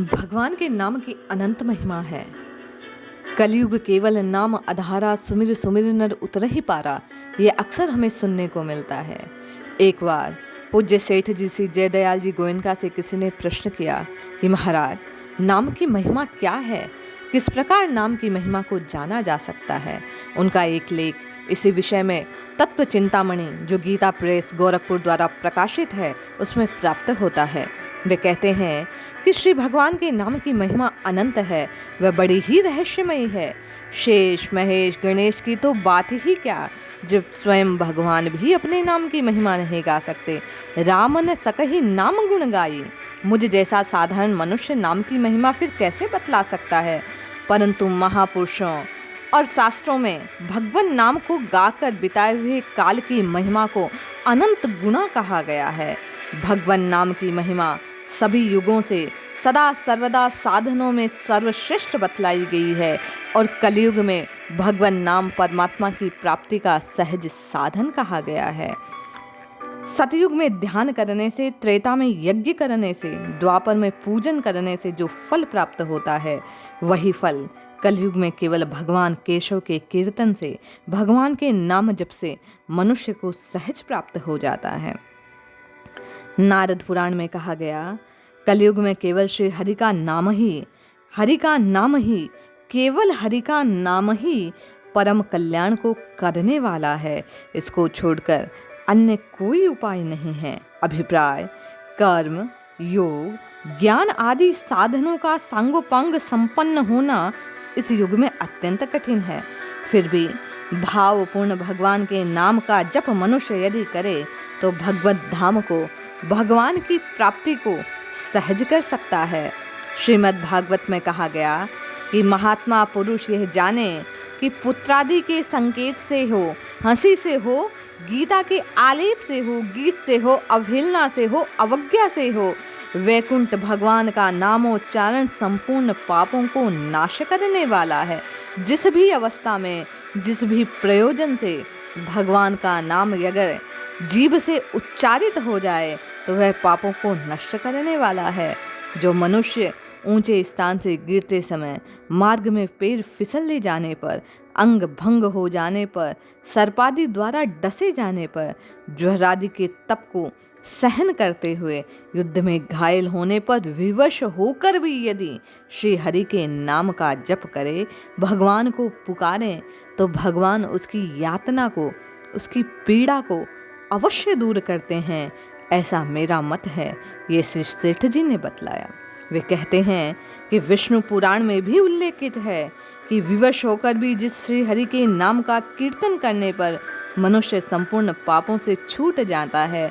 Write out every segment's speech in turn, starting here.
भगवान के नाम की अनंत महिमा है। कलयुग केवल नाम अधारा, सुमिर सुमिर नर उतर ही पारा, ये अक्सर हमें सुनने को मिलता है। एक बार पूज्य सेठ जी श्री जयदयाल जी गोयनका से किसी ने प्रश्न किया कि महाराज, नाम की महिमा क्या है, किस प्रकार नाम की महिमा को जाना जा सकता है। उनका एक लेख इसी विषय में तत्व चिंतामणि, जो गीता प्रेस गोरखपुर द्वारा प्रकाशित है, उसमें प्राप्त होता है। वे कहते हैं कि श्री भगवान के नाम की महिमा अनंत है, वह बड़ी ही रहस्यमयी है। शेष महेश गणेश की तो बात ही क्या, जब स्वयं भगवान भी अपने नाम की महिमा नहीं गा सकते। राम न सकहि नाम गुण गाई, मुझ जैसा साधारण मनुष्य नाम की महिमा फिर कैसे बतला सकता है। परंतु महापुरुषों और शास्त्रों में भगवान नाम को गाकर बिताए हुए काल की महिमा को अनंत गुना कहा गया है। भगवान नाम की महिमा सभी युगों से सदा सर्वदा साधनों में सर्वश्रेष्ठ बतलाई गई है और कलयुग में भगवान नाम परमात्मा की प्राप्ति का सहज साधन कहा गया है। सतयुग में ध्यान करने से, त्रेता में यज्ञ करने से, द्वापर में पूजन करने से जो फल प्राप्त होता है, वही फल कलयुग में केवल भगवान केशव के कीर्तन से, भगवान के नाम जप से मनुष्य को सहज प्राप्त हो जाता है। नारद पुराण में कहा गया, कलयुग में केवल श्री हरि का नाम ही, हरि का नाम ही, केवल हरि का नाम ही परम कल्याण को करने वाला है। इसको छोड़कर अन्य कोई उपाय नहीं है। अभिप्राय, कर्म, योग, ज्ञान आदि साधनों का सांगोपांग संपन्न होना इस युग में अत्यंत कठिन है। फिर भी भावपूर्ण भगवान के नाम का जप मनुष्य यदि करे तो भगवत धाम को, भगवान की प्राप्ति को सहज कर सकता है। श्रीमद् भागवत में कहा गया कि महात्मा पुरुष यह जाने कि पुत्रादि के संकेत से हो, हंसी से हो, गीता के आलेप से हो, गीत से हो, अवहेलना से हो, अवज्ञा से हो, वैकुंठ भगवान का नामोच्चारण संपूर्ण पापों को नाश करने वाला है। जिस भी अवस्था में, जिस भी प्रयोजन से भगवान का नाम अगर जीभ से उच्चारित हो जाए तो वह पापों को नष्ट करने वाला है। जो मनुष्य ऊंचे स्थान से गिरते समय, मार्ग में पैर फिसलने जाने पर, अंग भंग हो जाने पर, सर्पादि द्वारा डसे जाने पर, ज्वरादि के तप को सहन करते हुए, युद्ध में घायल होने पर विवश होकर भी यदि श्री हरि के नाम का जप करे, भगवान को पुकारे, तो भगवान उसकी यातना को, उसकी पीड़ा को अवश्य दूर करते हैं। ऐसा मेरा मत है, ये श्री सेठ जी ने बतलाया। वे कहते हैं कि विष्णु पुराण में भी उल्लेखित है कि विवश होकर भी जिस श्री हरि के नाम का कीर्तन करने पर मनुष्य संपूर्ण पापों से छूट जाता है।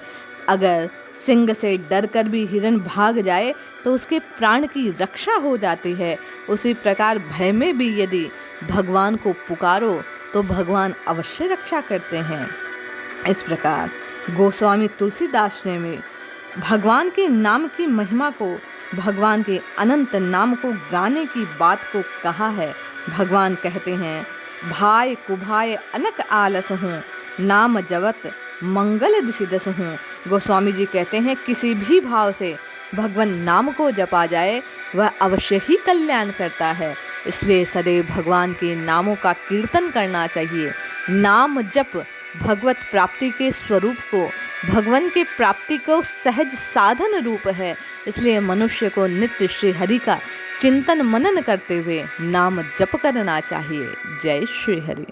अगर सिंह से डरकर भी हिरण भाग जाए तो उसके प्राण की रक्षा हो जाती है। उसी प्रकार भय में भी यदि भगवान को पुकारो तो भगवान अवश्य रक्षा करते हैं। इस प्रकार गोस्वामी तुलसीदास ने भी भगवान के नाम की महिमा को, भगवान के अनंत नाम को गाने की बात को कहा है। भगवान कहते हैं, भाय कुभाय अनक आलस हूँ, नाम जवत मंगल दिसिदस हूँ। गोस्वामी जी कहते हैं, किसी भी भाव से भगवान नाम को जपा जाए वह अवश्य ही कल्याण करता है। इसलिए सदैव भगवान के नामों का कीर्तन करना चाहिए। नाम जप भगवत प्राप्ति के स्वरूप को, भगवान के प्राप्ति को सहज साधन रूप है। इसलिए मनुष्य को नित्य श्री हरि का चिंतन मनन करते हुए नाम जप करना चाहिए। जय श्री हरि।